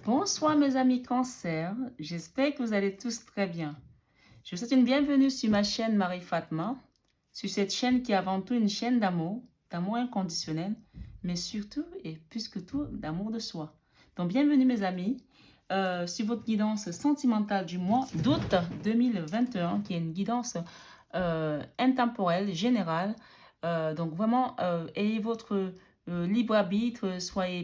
Bonsoir mes amis cancer, j'espère que vous allez tous très bien. Je vous souhaite une bienvenue sur ma chaîne Marie Fatma, sur cette chaîne qui est avant tout une chaîne d'amour inconditionnel, mais surtout et plus que tout d'amour de soi. Donc bienvenue mes amis sur votre guidance sentimentale du mois d'août 2021, qui est une guidance intemporelle, générale. Donc vraiment, ayez votre libre arbitre,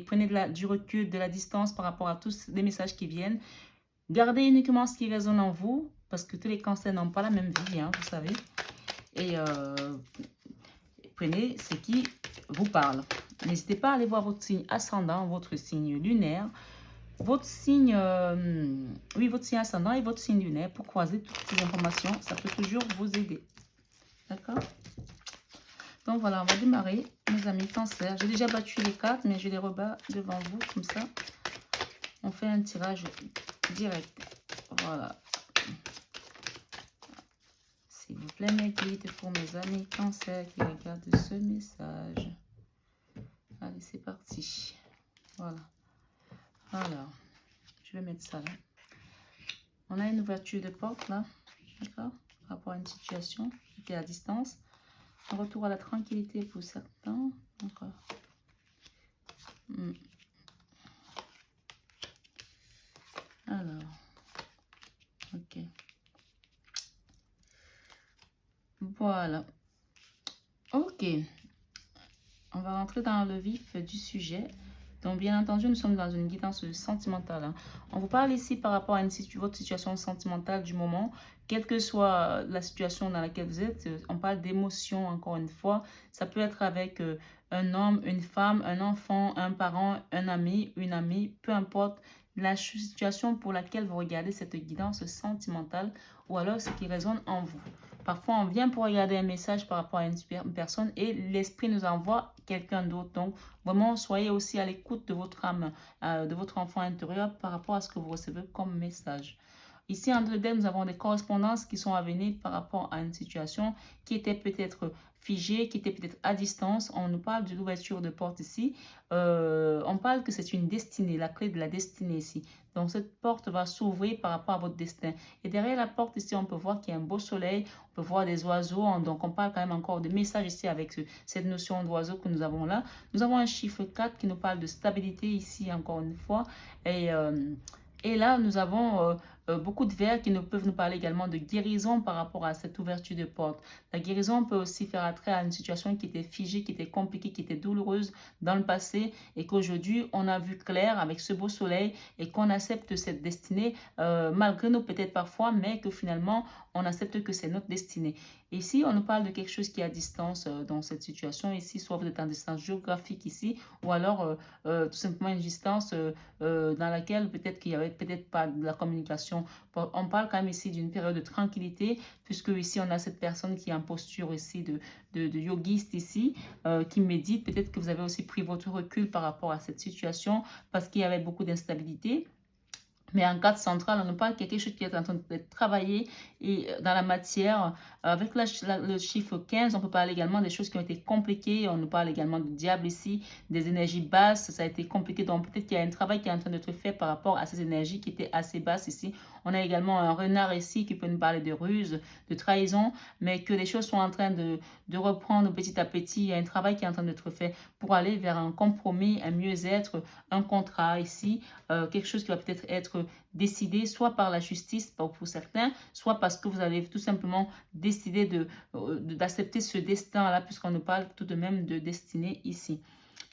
prenez du recul, de la distance par rapport à tous les messages qui viennent. Gardez uniquement ce qui résonne en vous, parce que tous les cancers n'ont pas la même vie, hein, vous savez. Et prenez ce qui vous parle. N'hésitez pas à aller voir votre signe ascendant, votre signe lunaire, votre signe, votre signe ascendant et votre signe lunaire pour croiser toutes ces informations. Ça peut toujours vous aider. D'accord? Donc voilà, on va démarrer, mes amis cancer. J'ai déjà battu les cartes, mais je les rebats devant vous, comme ça. On fait un tirage direct. Voilà. S'il vous plaît, mes guides, pour mes amis cancer qui regardent ce message. Allez, c'est parti. Voilà. Alors, je vais mettre ça là. On a une ouverture de porte là, d'accord, par rapport à une situation qui est à distance. Un retour à la tranquillité pour certains. D'accord. Alors, ok. Voilà. Ok. On va rentrer dans le vif du sujet. Donc, bien entendu, nous sommes dans une guidance sentimentale, hein. On vous parle ici par rapport à votre situation sentimentale du moment, quelle que soit la situation dans laquelle vous êtes. On parle d'émotions, encore une fois. Ça peut être avec un homme, une femme, un enfant, un parent, un ami, une amie, peu importe la situation pour laquelle vous regardez cette guidance sentimentale ou alors ce qui résonne en vous. Parfois, on vient pour regarder un message par rapport à une personne et l'esprit nous envoie quelqu'un d'autre. Donc, vraiment, soyez aussi à l'écoute de votre âme, de votre enfant intérieur par rapport à ce que vous recevez comme message. Ici, en deux, nous avons des correspondances qui sont à venir par rapport à une situation qui était peut-être figée, qui était peut-être à distance. On nous parle de l'ouverture de porte ici. On parle que c'est une destinée, la clé de la destinée ici. Donc, cette porte va s'ouvrir par rapport à votre destin. Et derrière la porte ici, on peut voir qu'il y a un beau soleil, on peut voir des oiseaux. Donc, on parle quand même encore de message ici avec cette notion d'oiseau que nous avons là. Nous avons un chiffre 4 qui nous parle de stabilité ici, encore une fois. Et là, nous avons beaucoup de vers qui nous peuvent nous parler également de guérison par rapport à cette ouverture de porte. La guérison peut aussi faire attrait à une situation qui était figée, qui était compliquée, qui était douloureuse dans le passé et qu'aujourd'hui, on a vu clair avec ce beau soleil et qu'on accepte cette destinée malgré nous peut-être parfois, mais que finalement, on accepte que c'est notre destinée. Ici, on nous parle de quelque chose qui est à distance dans cette situation. Ici, soit vous êtes en distance géographique ici, ou alors tout simplement une distance dans laquelle peut-être qu'il n'y avait peut-être pas de la communication. On parle quand même ici d'une période de tranquillité, puisque ici, on a cette personne qui est en posture ici de yogiste ici, qui médite. Peut-être que vous avez aussi pris votre recul par rapport à cette situation, parce qu'il y avait beaucoup d'instabilité. Mais en carte centrale, on nous parle de quelque chose qui est en train d'être travaillé et dans la matière. Avec le chiffre 15, on peut parler également des choses qui ont été compliquées. On nous parle également du diable ici, des énergies basses. Ça a été compliqué. Donc peut-être qu'il y a un travail qui est en train d'être fait par rapport à ces énergies qui étaient assez basses ici. On a également un renard ici qui peut nous parler de ruse, de trahison, mais que les choses sont en train de reprendre petit à petit. Il y a un travail qui est en train d'être fait pour aller vers un compromis, un mieux-être, un contrat ici, quelque chose qui va peut-être être décidé soit par la justice pour certains, soit parce que vous avez tout simplement décidé d'accepter ce destin-là, puisqu'on nous parle tout de même de destinée ici.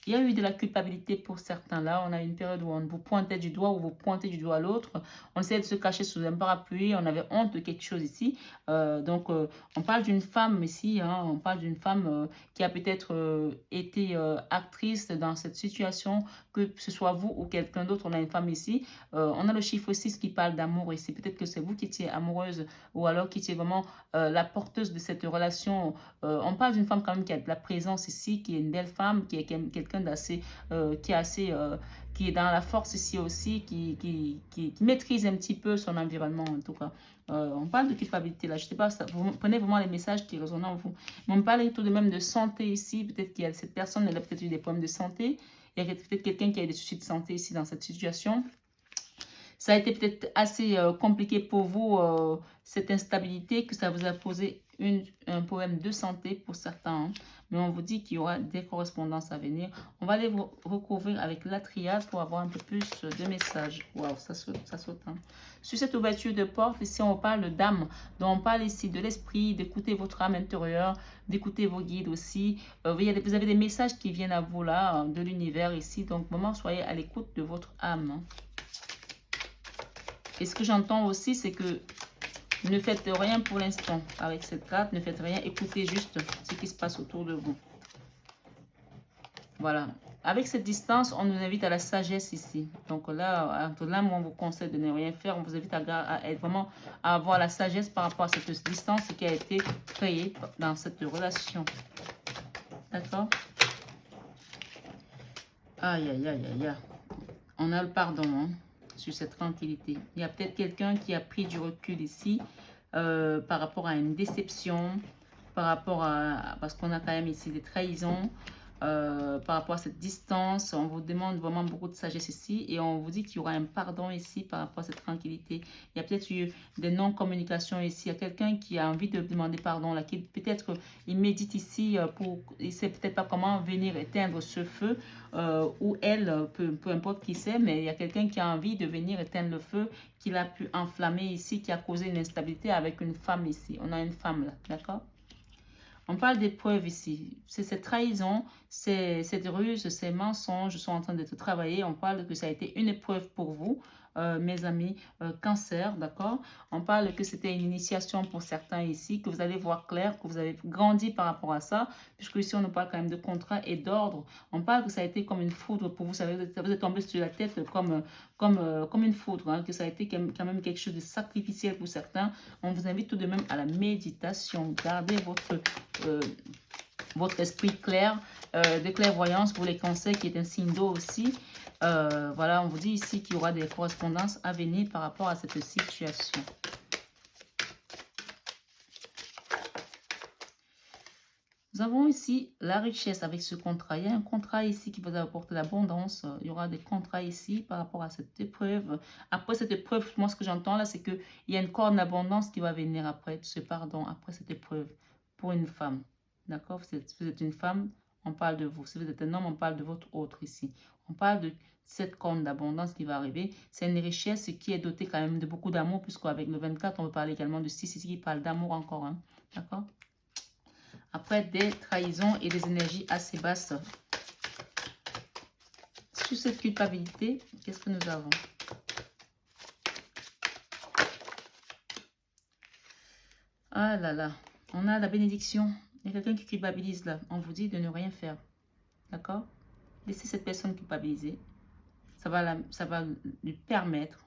Il y a eu de la culpabilité pour certains là. On a une période où on vous pointait du doigt, où vous pointez du doigt l'autre. On essayait de se cacher sous un parapluie. On avait honte de quelque chose ici. On parle d'une femme ici. Hein, on parle d'une femme qui a peut-être été actrice dans cette situation, que ce soit vous ou quelqu'un d'autre. On a une femme ici. On a le chiffre 6 qui parle d'amour ici. Peut-être que c'est vous qui étiez amoureuse ou alors qui étiez vraiment la porteuse de cette relation. On parle d'une femme quand même qui a de la présence ici, qui est une belle femme, qui est quelqu'un d'assez, qui est dans la force ici aussi, qui maîtrise un petit peu son environnement en tout cas. On parle de culpabilité là, je ne sais pas, vous prenez vraiment les messages qui résonnent en vous. Mais on parle tout de même de santé ici, peut-être qu'il y a cette personne, elle a peut-être eu des problèmes de santé, il y a peut-être quelqu'un qui a des soucis de santé ici dans cette situation. Ça a été peut-être assez compliqué pour vous, cette instabilité, que ça vous a posé un problème de santé pour certains. Hein. Mais on vous dit qu'il y aura des correspondances à venir. On va les recouvrir avec la triade pour avoir un peu plus de messages. Waouh, ça saute, ça saute. Hein. Sur cette ouverture de porte, ici, on parle d'âme. Donc, on parle ici de l'esprit, d'écouter votre âme intérieure, d'écouter vos guides aussi. Vous avez des messages qui viennent à vous là, de l'univers ici. Donc, vraiment, soyez à l'écoute de votre âme. Hein. Et ce que j'entends aussi, c'est que ne faites rien pour l'instant avec cette carte. Ne faites rien. Écoutez juste ce qui se passe autour de vous. Voilà. Avec cette distance, on nous invite à la sagesse ici. Donc là, on vous conseille de ne rien faire. On vous invite à être vraiment à avoir la sagesse par rapport à cette distance qui a été créée dans cette relation. D'accord? Aïe, aïe, aïe, aïe, aïe. On a le pardon, hein, sur cette tranquillité. Il y a peut-être quelqu'un qui a pris du recul ici par rapport à une déception, par rapport à... Parce qu'on a quand même ici des trahisons. Par rapport à cette distance, on vous demande vraiment beaucoup de sagesse ici et on vous dit qu'il y aura un pardon ici par rapport à cette tranquillité. Il y a peut-être eu des non-communications ici. Il y a quelqu'un qui a envie de demander pardon, là, qui peut-être il médite ici il ne sait peut-être pas comment venir éteindre ce feu ou elle, peu importe qui c'est, mais il y a quelqu'un qui a envie de venir éteindre le feu qu'il a pu enflammer ici, qui a causé une instabilité avec une femme ici. On a une femme là, d'accord? On parle d'épreuves ici. C'est cette trahison, cette ruse, ces mensonges sont en train d'être travaillés. On parle que ça a été une épreuve pour vous, mes amis, cancer, d'accord? On parle que c'était une initiation pour certains ici, que vous allez voir clair, que vous avez grandi par rapport à ça, puisque ici on nous parle quand même de contrat et d'ordre. On parle que ça a été comme une foudre pour vous, ça vous êtes tombé sur la tête comme une foudre, hein, que ça a été quand même quelque chose de sacrificiel pour certains. On vous invite tout de même à la méditation. Gardez votre esprit clair, de clairvoyance pour les cancers qui est un signe d'eau aussi. Voilà, on vous dit ici qu'il y aura des correspondances à venir par rapport à cette situation. Nous avons ici la richesse avec ce contrat. Il y a un contrat ici qui vous apporte l'abondance. Il y aura des contrats ici par rapport à cette épreuve. Après cette épreuve, moi ce que j'entends là, c'est qu'il y a une corne d'abondance qui va venir après ce pardon, après cette épreuve pour une femme. D'accord? Vous êtes une femme, on parle de vous. Si vous êtes un homme, on parle de votre autre ici. On parle de cette corne d'abondance qui va arriver. C'est une richesse qui est dotée quand même de beaucoup d'amour, puisqu'avec le 24, on va parler également de 6 ici qui parle d'amour encore. Hein. D'accord? Après des trahisons et des énergies assez basses. Sur cette culpabilité, qu'est-ce que nous avons? Ah là là, on a la bénédiction. Il y a quelqu'un qui culpabilise là. On vous dit de ne rien faire. D'accord? Laissez cette personne culpabiliser. Ça va lui permettre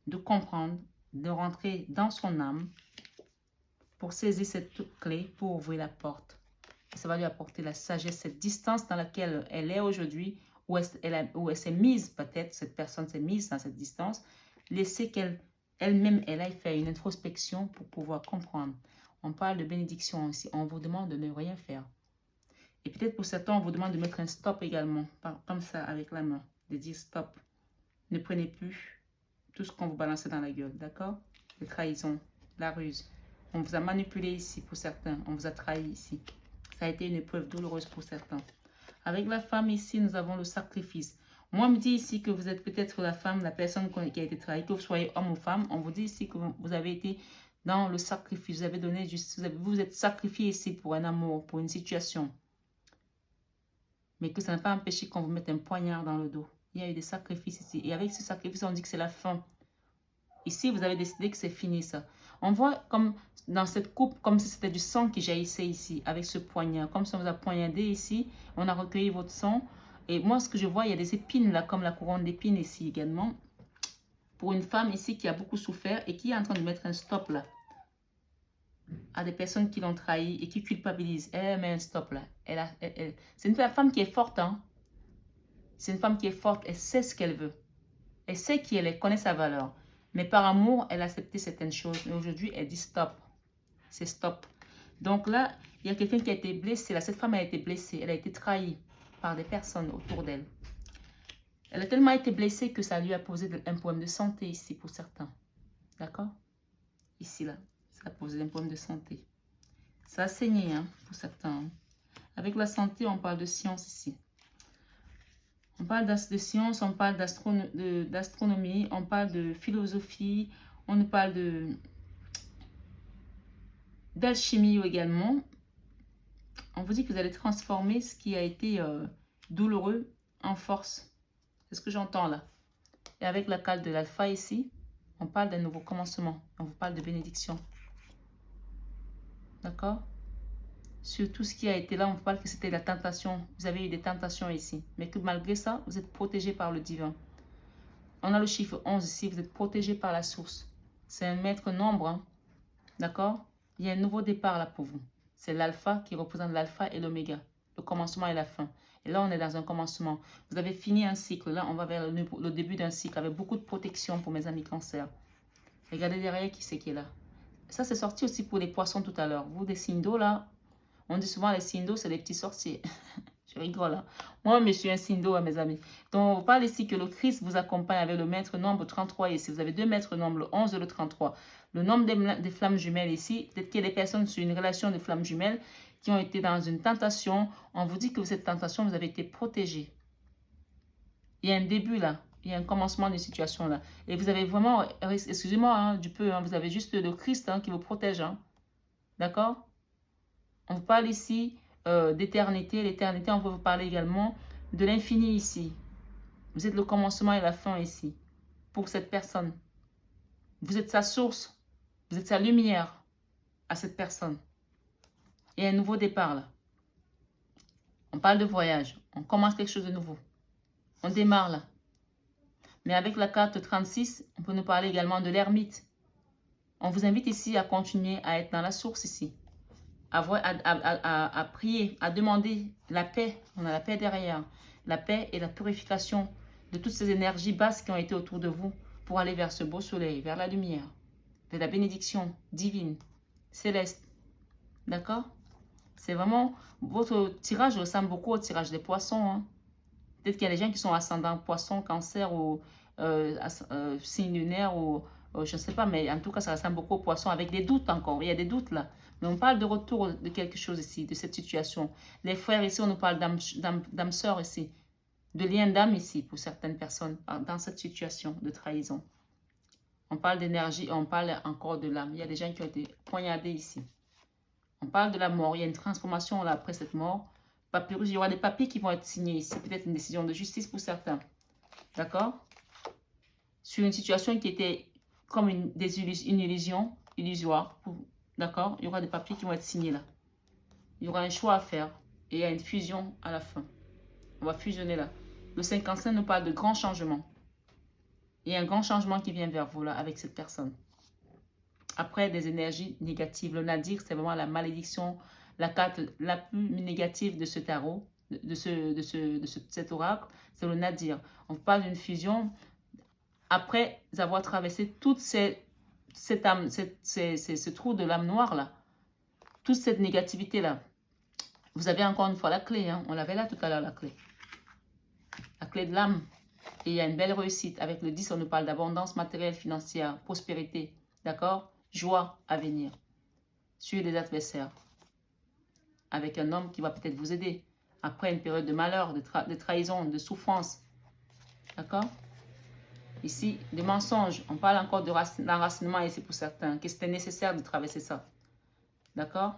de comprendre, de rentrer dans son âme pour saisir cette clé, pour ouvrir la porte. Et ça va lui apporter la sagesse, cette distance dans laquelle elle est aujourd'hui, où elle s'est mise peut-être, cette personne s'est mise dans cette distance. Laissez qu'elle-même, elle aille faire une introspection pour pouvoir comprendre. On parle de bénédiction ici. On vous demande de ne rien faire. Et peut-être pour certains, on vous demande de mettre un stop également, comme ça, avec la main, de dire stop. Ne prenez plus tout ce qu'on vous balance dans la gueule, d'accord? Les trahisons, la ruse. On vous a manipulé ici pour certains, on vous a trahi ici. Ça a été une épreuve douloureuse pour certains. Avec la femme ici, nous avons le sacrifice. Moi, on me dit ici que vous êtes peut-être la femme, la personne qui a été trahie, que vous soyez homme ou femme. On vous dit ici que vous avez été dans le sacrifice. Vous avez donné justice, vous êtes sacrifié ici pour un amour, pour une situation. Mais que ça n'a pas empêché qu'on vous mette un poignard dans le dos. Il y a eu des sacrifices ici. Et avec ce sacrifice, on dit que c'est la fin. Ici, vous avez décidé que c'est fini ça. On voit comme dans cette coupe, comme si c'était du sang qui jaillissait ici, avec ce poignard. Comme si on vous a poignardé ici, on a recueilli votre sang. Et moi, ce que je vois, il y a des épines là, comme la couronne d'épines ici également. Pour une femme ici qui a beaucoup souffert et qui est en train de mettre un stop là. À des personnes qui l'ont trahi et qui culpabilisent. Elle met un stop là. C'est une femme qui est forte, hein. C'est une femme qui est forte, elle sait ce qu'elle veut. Elle sait qui elle est, connaît sa valeur. Mais par amour, elle a accepté certaines choses. Mais aujourd'hui, elle dit stop. C'est stop. Donc là, il y a quelqu'un qui a été blessé. Là, cette femme a été blessée. Elle a été trahie par des personnes autour d'elle. Elle a tellement été blessée que ça lui a posé un problème de santé ici pour certains. D'accord? Ici, là, ça a posé un problème de santé. Ça a saigné hein, pour certains. Avec la santé, on parle de science ici. On parle de science, on parle d'astronomie, on parle de philosophie, on nous parle d'alchimie également. On vous dit que vous allez transformer ce qui a été douloureux en force. C'est ce que j'entends là. Et avec la carte de l'alpha ici, on parle d'un nouveau commencement. On vous parle de bénédiction. D'accord? Sur tout ce qui a été là, on vous parle que c'était la tentation. Vous avez eu des tentations ici. Mais que malgré ça, vous êtes protégé par le divin. On a le chiffre 11 ici. Vous êtes protégé par la source. C'est un maître nombre. Hein? D'accord? Il y a un nouveau départ là pour vous. C'est l'alpha qui représente l'alpha et l'oméga. Le commencement et la fin. Et là, on est dans un commencement. Vous avez fini un cycle. Là, on va vers le début d'un cycle avec beaucoup de protection pour mes amis cancer. Regardez derrière qui c'est qui est là. Ça, c'est sorti aussi pour les poissons tout à l'heure. Vous, des signes d'eau, là, on dit souvent les signes d'eau, c'est des petits sorciers. Je rigole, hein. Moi, je suis un signe d'eau, mes amis. Donc, on parle ici que le Christ vous accompagne avec le maître nombre 33 ici. Vous avez deux maîtres nombres, le 11 et le 33. Le nombre des flammes jumelles ici, peut-être qu'il y a des personnes sur une relation de flammes jumelles qui ont été dans une tentation. On vous dit que cette tentation, vous avez été protégé. Il y a un début là. Il y a un commencement de situation là. Et vous avez vraiment, excusez-moi hein, du peu, hein, vous avez juste le Christ hein, qui vous protège. Hein. D'accord? On vous parle ici d'éternité. L'éternité, on peut vous parler également de l'infini ici. Vous êtes le commencement et la fin ici. Pour cette personne. Vous êtes sa source. Vous êtes sa lumière à cette personne. Il y a un nouveau départ là. On parle de voyage. On commence quelque chose de nouveau. On démarre là. Mais avec la carte 36, on peut nous parler également de l'ermite. On vous invite ici à continuer à être dans la source ici. À prier, à demander la paix. On a la paix derrière. La paix et la purification de toutes ces énergies basses qui ont été autour de vous pour aller vers ce beau soleil, vers la lumière, vers la bénédiction divine, céleste. D'accord? C'est vraiment, votre tirage ressemble beaucoup au tirage des poissons. Hein? Peut-être qu'il y a des gens qui sont ascendants poissons, cancer ou signe lunaire ou je ne sais pas, mais en tout cas, ça ressemble beaucoup aux poissons avec des doutes encore. Il y a des doutes là. Mais on parle de retour de quelque chose ici, de cette situation. Les frères ici, on nous parle d'âme sœur ici, de lien d'âme ici pour certaines personnes dans cette situation de trahison. On parle d'énergie et on parle encore de l'âme. Il y a des gens qui ont été poignardés ici. On parle de la mort. Il y a une transformation là après cette mort. Papyrus, il y aura des papiers qui vont être signés ici. Peut-être une décision de justice pour certains. D'accord? Sur une situation qui était comme une illusion, illusoire. D'accord? Il y aura des papiers qui vont être signés là. Il y aura un choix à faire. Et il y a une fusion à la fin. On va fusionner là. Le 55 nous parle de grands changements. Il y a un grand changement qui vient vers vous là avec cette personne. Après, des énergies négatives. Le nadir, c'est vraiment la malédiction, la carte la plus négative de ce tarot, cet oracle, c'est le nadir. On parle d'une fusion après avoir traversé toute ce trou de l'âme noire là, toute cette négativité là. Vous avez encore une fois la clé, hein? On l'avait là tout à l'heure la clé. La clé de l'âme. Et il y a une belle réussite. Avec le 10, on nous parle d'abondance matérielle, financière, prospérité. D'accord? Joie à venir. Sur les adversaires. Avec un homme qui va peut-être vous aider. Après une période de malheur, de trahison, de souffrance. D'accord? Ici, des mensonges. On parle encore d'enracinement ici pour certains. Que c'était nécessaire de traverser ça. D'accord?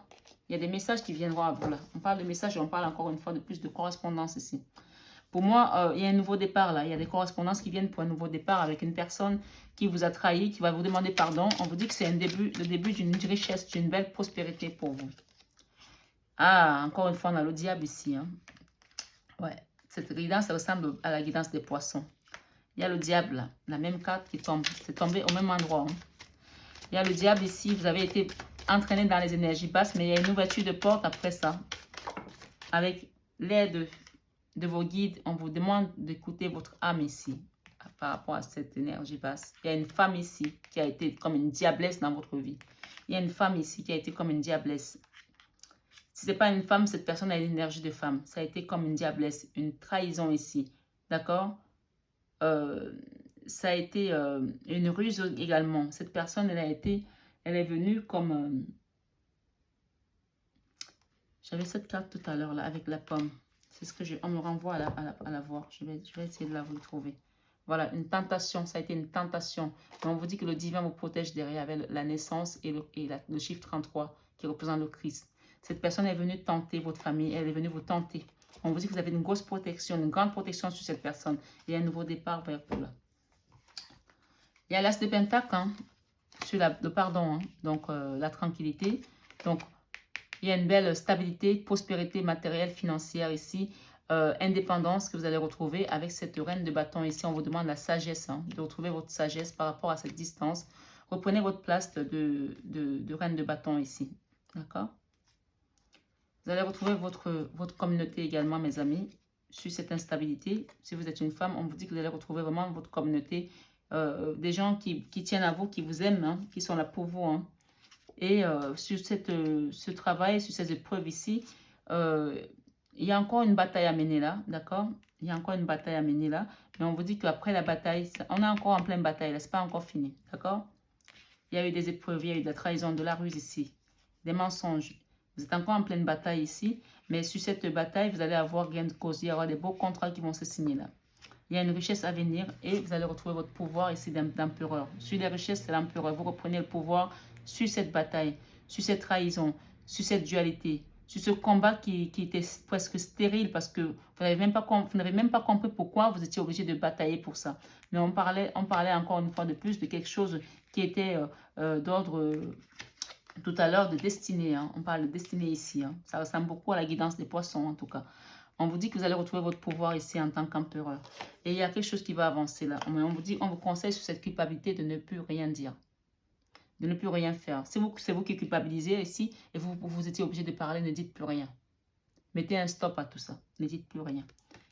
Il y a des messages qui viendront à vous là. On parle de messages et on parle encore une fois de plus de correspondance ici. Pour moi, il y a un nouveau départ là. Il y a des correspondances qui viennent pour un nouveau départ avec une personne qui vous a trahi, qui va vous demander pardon. On vous dit que c'est le début d'une richesse, d'une belle prospérité pour vous. Ah, encore une fois, on a le diable ici. Hein. Ouais, cette guidance, ça ressemble à la guidance des poissons. Il y a le diable là, la même carte qui tombe. C'est tombé au même endroit. Hein. Il y a le diable ici. Vous avez été entraîné dans les énergies basses, mais il y a une ouverture de porte après ça. Avec l'aide de vos guides, on vous demande d'écouter votre âme ici par rapport à cette énergie basse. Il y a une femme ici qui a été comme une diablesse dans votre vie. Il y a une femme ici qui a été comme une diablesse. Si ce n'est pas une femme, cette personne a une énergie de femme. Ça a été comme une diablesse, une trahison ici. D'accord? ça a été une ruse également. Cette personne, elle est venue comme... j'avais cette carte tout à l'heure là avec la pomme. C'est ce que on me renvoie à la voir. Je vais essayer de la retrouver. Voilà, une tentation. Ça a été une tentation. Mais on vous dit que le divin vous protège derrière avec la naissance et le chiffre 33 qui représente le Christ. Cette personne est venue tenter votre famille. Elle est venue vous tenter. On vous dit que vous avez une grosse protection, une grande protection sur cette personne. Il y a un nouveau départ vers vous là. Il y a l'as de Pentacle hein, sur le pardon. Hein, donc, la tranquillité. Donc, il y a une belle stabilité, prospérité matérielle, financière ici. Indépendance que vous allez retrouver avec cette reine de bâton ici. On vous demande la sagesse, hein, de retrouver votre sagesse par rapport à cette distance. Reprenez votre place de reine de bâton ici. D'accord? Vous allez retrouver votre communauté également, mes amis, sur cette instabilité. Si vous êtes une femme, on vous dit que vous allez retrouver vraiment votre communauté. Des gens qui tiennent à vous, qui vous aiment, hein, qui sont là pour vous. Hein. Et sur ce travail, sur ces épreuves ici, il y a encore une bataille à mener là, d'accord? Il y a encore une bataille à mener là. Mais on vous dit qu'après la bataille, on est encore en pleine bataille là, c'est pas encore fini, d'accord? Il y a eu des épreuves, il y a eu de la trahison, de la ruse ici, des mensonges. Vous êtes encore en pleine bataille ici, mais sur cette bataille, vous allez avoir gain de cause. Il y aura des beaux contrats qui vont se signer là. Il y a une richesse à venir et vous allez retrouver votre pouvoir ici d'empereur. Sur les richesses, c'est l'empereur. Vous reprenez le pouvoir sur cette bataille, sur cette trahison, sur cette dualité, sur ce combat qui était presque stérile parce que vous n'avez même pas compris pourquoi vous étiez obligé de batailler pour ça. Mais on parlait encore une fois de plus de quelque chose qui était d'ordre, tout à l'heure, de destinée. Hein. On parle de destinée ici. Hein. Ça ressemble beaucoup à la guidance des poissons en tout cas. On vous dit que vous allez retrouver votre pouvoir ici en tant qu'empereur. Et il y a quelque chose qui va avancer là. Mais on vous conseille sur cette culpabilité de ne plus rien dire. De ne plus rien faire. C'est vous qui culpabilisez ici et vous étiez obligé de parler, ne dites plus rien. Mettez un stop à tout ça. Ne dites plus rien.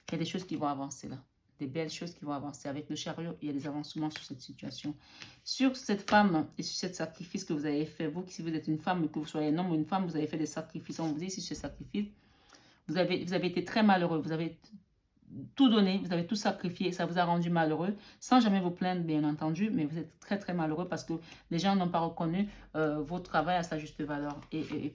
Il y a des choses qui vont avancer là. Des belles choses qui vont avancer. Avec le chariot, il y a des avancements sur cette situation. Sur cette femme et sur ce sacrifice que vous avez fait, vous, si vous êtes une femme, que vous soyez un homme ou une femme, vous avez fait des sacrifices. On vous dit sur ce sacrifice, vous avez été très malheureux. Vous avez tout donné, vous avez tout sacrifié, ça vous a rendu malheureux, sans jamais vous plaindre, bien entendu, mais vous êtes très, très malheureux parce que les gens n'ont pas reconnu votre travail à sa juste valeur. Et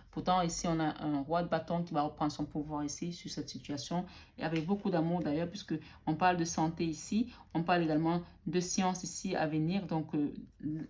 pourtant, ici, on a un roi de bâton qui va reprendre son pouvoir ici, sur cette situation, et avec beaucoup d'amour d'ailleurs, puisque on parle de santé ici, on parle également de science ici à venir, donc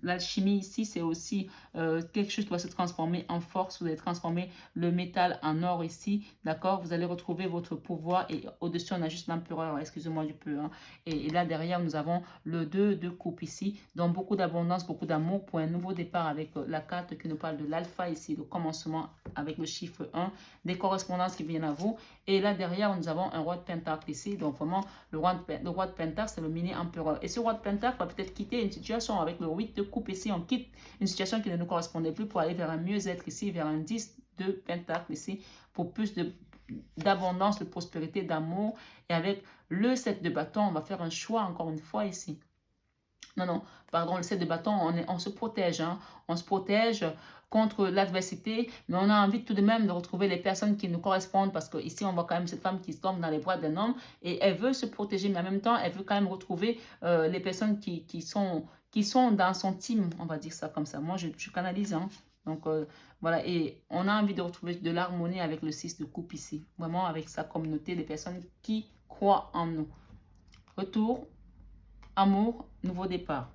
l'alchimie ici, c'est aussi quelque chose qui va se transformer en force, vous allez transformer le métal en or ici, d'accord? Vous allez retrouver votre pouvoir et au-dessus, on a juste l'empereur, excusez-moi du peu. Hein. Et là, derrière, nous avons le 2 de coupe ici, donc beaucoup d'abondance, beaucoup d'amour pour un nouveau départ avec la carte qui nous parle de l'alpha ici, le commencement avec le chiffre 1, des correspondances qui viennent à vous. Et là, derrière, nous avons un roi de pentacle ici, donc vraiment, le roi de pentacle, c'est le mini-empereur. Et ce roi de pentacle va peut-être quitter une situation avec le 8 de coupe ici, on quitte une situation qui ne nous correspondait plus pour aller vers un mieux-être ici, vers un 10 de pentacle ici, pour plus d'abondance, de prospérité, d'amour. Et avec le 7 de bâton, on va faire un choix encore une fois ici. Non, pardon, le 7 de bâton, on se protège. Hein. On se protège contre l'adversité, mais on a envie tout de même de retrouver les personnes qui nous correspondent parce que ici on voit quand même cette femme qui se tombe dans les bras d'un homme et elle veut se protéger, mais en même temps, elle veut quand même retrouver les personnes qui sont dans son team, on va dire ça comme ça. Moi, je canalise, hein. Donc, voilà, et on a envie de retrouver de l'harmonie avec le 6 de coupe ici. Vraiment avec sa communauté, des personnes qui croient en nous. Retour, amour, nouveau départ.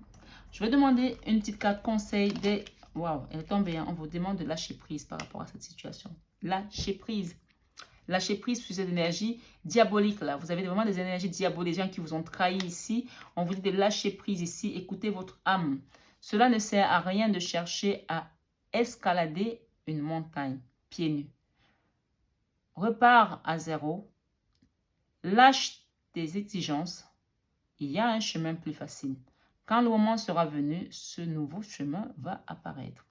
Je vais demander une petite carte conseil des... Waouh, elle est tombée, hein. On vous demande de lâcher prise par rapport à cette situation. Lâcher prise. Lâcher prise sur cette énergie diabolique là. Vous avez vraiment des énergies diaboliques, des gens qui vous ont trahi ici. On vous dit de lâcher prise ici. Écoutez votre âme. Cela ne sert à rien de chercher à escalader une montagne pieds nus. Repars à zéro. Lâche tes exigences. Il y a un chemin plus facile. Quand le moment sera venu, ce nouveau chemin va apparaître.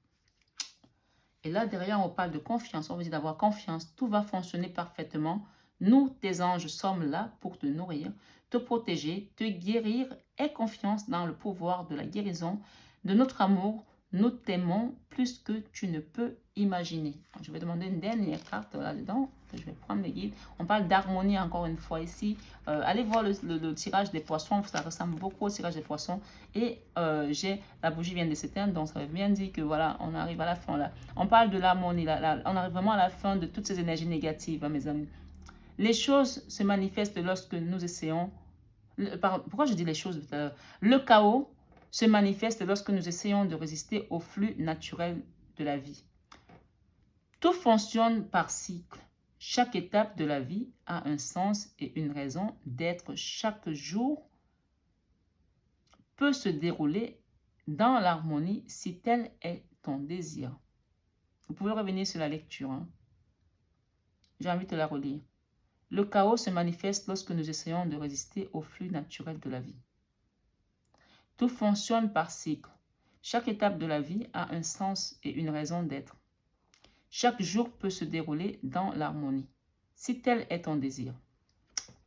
Et là, derrière, on parle de confiance. On veut dire d'avoir confiance. Tout va fonctionner parfaitement. Nous, tes anges, sommes là pour te nourrir, te protéger, te guérir. Aie confiance dans le pouvoir de la guérison, de notre amour. Nous t'aimons plus que tu ne peux imaginer. Je vais demander une dernière carte là-dedans. Je vais prendre les guides. On parle d'harmonie encore une fois ici. Allez voir le tirage des poissons. Ça ressemble beaucoup au tirage des poissons. Et j'ai la bougie vient de s'éteindre. Donc ça veut bien dire que voilà, on arrive à la fin là. On parle de l'harmonie. On arrive vraiment à la fin de toutes ces énergies négatives, hein, mes amis. Les choses se manifestent lorsque nous essayons. Pourquoi je dis les choses tout à l'heure? Le chaos se manifeste lorsque nous essayons de résister au flux naturel de la vie. Tout fonctionne par cycle. Chaque étape de la vie a un sens et une raison d'être. Chaque jour peut se dérouler dans l'harmonie si tel est ton désir. Vous pouvez revenir sur la lecture. Hein. J'ai envie de la relire. Le chaos se manifeste lorsque nous essayons de résister au flux naturel de la vie. Tout fonctionne par cycle. Chaque étape de la vie a un sens et une raison d'être. Chaque jour peut se dérouler dans l'harmonie, si tel est ton désir.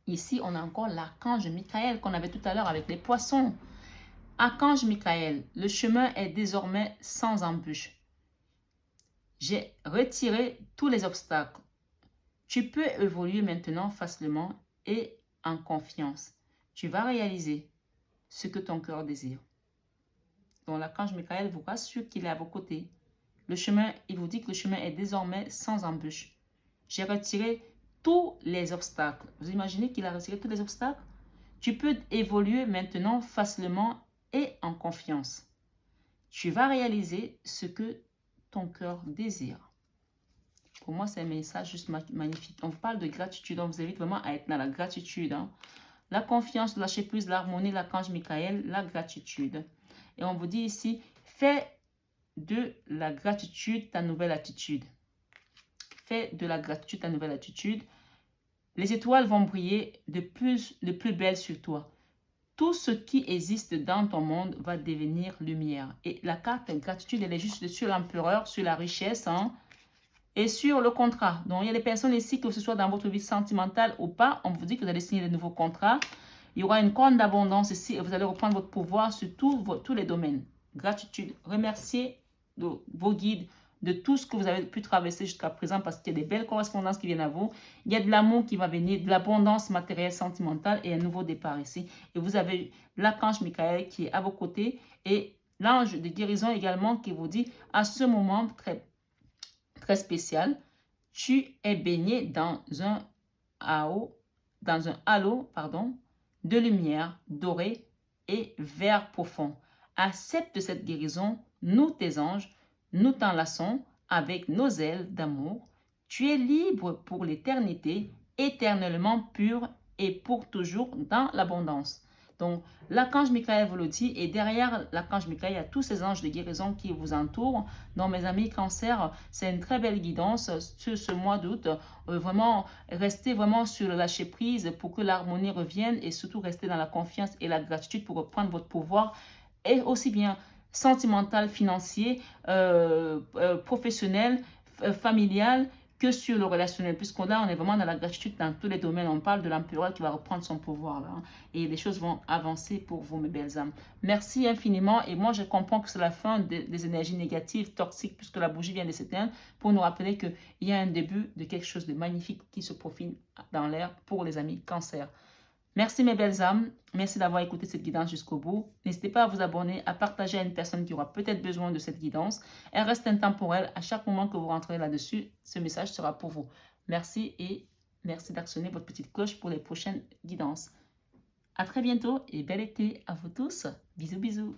Ici, on a encore l'archange Michael qu'on avait tout à l'heure avec les poissons. Archange Michael, le chemin est désormais sans embûche. J'ai retiré tous les obstacles. Tu peux évoluer maintenant facilement et en confiance. Tu vas réaliser ce que ton cœur désire. Donc l'archange Michael vous rassure qu'il est à vos côtés. Le chemin, il vous dit que le chemin est désormais sans embûche. J'ai retiré tous les obstacles. Vous imaginez qu'il a retiré tous les obstacles? Tu peux évoluer maintenant facilement et en confiance. Tu vas réaliser ce que ton cœur désire. Pour moi, c'est un message juste magnifique. On vous parle de gratitude. On vous invite vraiment à être dans la gratitude. Hein. La confiance, lâcher prise, l'harmonie, l'archange Michael, la gratitude. Et on vous dit ici, fais de la gratitude ta nouvelle attitude. Fais de la gratitude ta nouvelle attitude. Les étoiles vont briller de plus belle sur toi. Tout ce qui existe dans ton monde va devenir lumière. Et la carte gratitude, elle est juste sur l'empereur, sur la richesse, hein, et sur le contrat. Donc, il y a des personnes ici, que ce soit dans votre vie sentimentale ou pas, on vous dit que vous allez signer de nouveaux contrats. Il y aura une corne d'abondance ici et vous allez reprendre votre pouvoir sur tous les domaines. Gratitude. Remerciez vos guides de tout ce que vous avez pu traverser jusqu'à présent parce qu'il y a des belles correspondances qui viennent à vous. Il y a de l'amour qui va venir, de l'abondance matérielle, sentimentale et un nouveau départ ici. Et vous avez l'archange Michael qui est à vos côtés et l'ange de guérison également qui vous dit à ce moment très spécial, tu es baigné dans un halo, de lumière dorée et vert profond. Accepte cette guérison, nous tes anges, nous t'enlaçons avec nos ailes d'amour. Tu es libre pour l'éternité, éternellement pur et pour toujours dans l'abondance. Donc, l'archange Michael vous le dit, et derrière l'archange Michael, il y a tous ces anges de guérison qui vous entourent. Donc, mes amis cancer, c'est une très belle guidance sur ce mois d'août. Vraiment, restez vraiment sur le lâcher prise pour que l'harmonie revienne et surtout restez dans la confiance et la gratitude pour reprendre votre pouvoir et aussi bien sentimental, financier, professionnel, familial, que sur le relationnel, puisqu'on là, on est vraiment dans la gratitude dans tous les domaines. On parle de l'empereur qui va reprendre son pouvoir là, hein, et les choses vont avancer pour vous, mes belles âmes. Merci infiniment. Et moi, je comprends que c'est la fin des énergies négatives, toxiques, puisque la bougie vient de s'éteindre, pour nous rappeler qu'il y a un début de quelque chose de magnifique qui se profile dans l'air pour les amis cancer. Merci mes belles âmes, merci d'avoir écouté cette guidance jusqu'au bout. N'hésitez pas à vous abonner, à partager à une personne qui aura peut-être besoin de cette guidance. Elle reste intemporelle, à chaque moment que vous rentrez là-dessus, ce message sera pour vous. Merci et merci d'actionner votre petite cloche pour les prochaines guidances. À très bientôt et bel été à vous tous. Bisous bisous.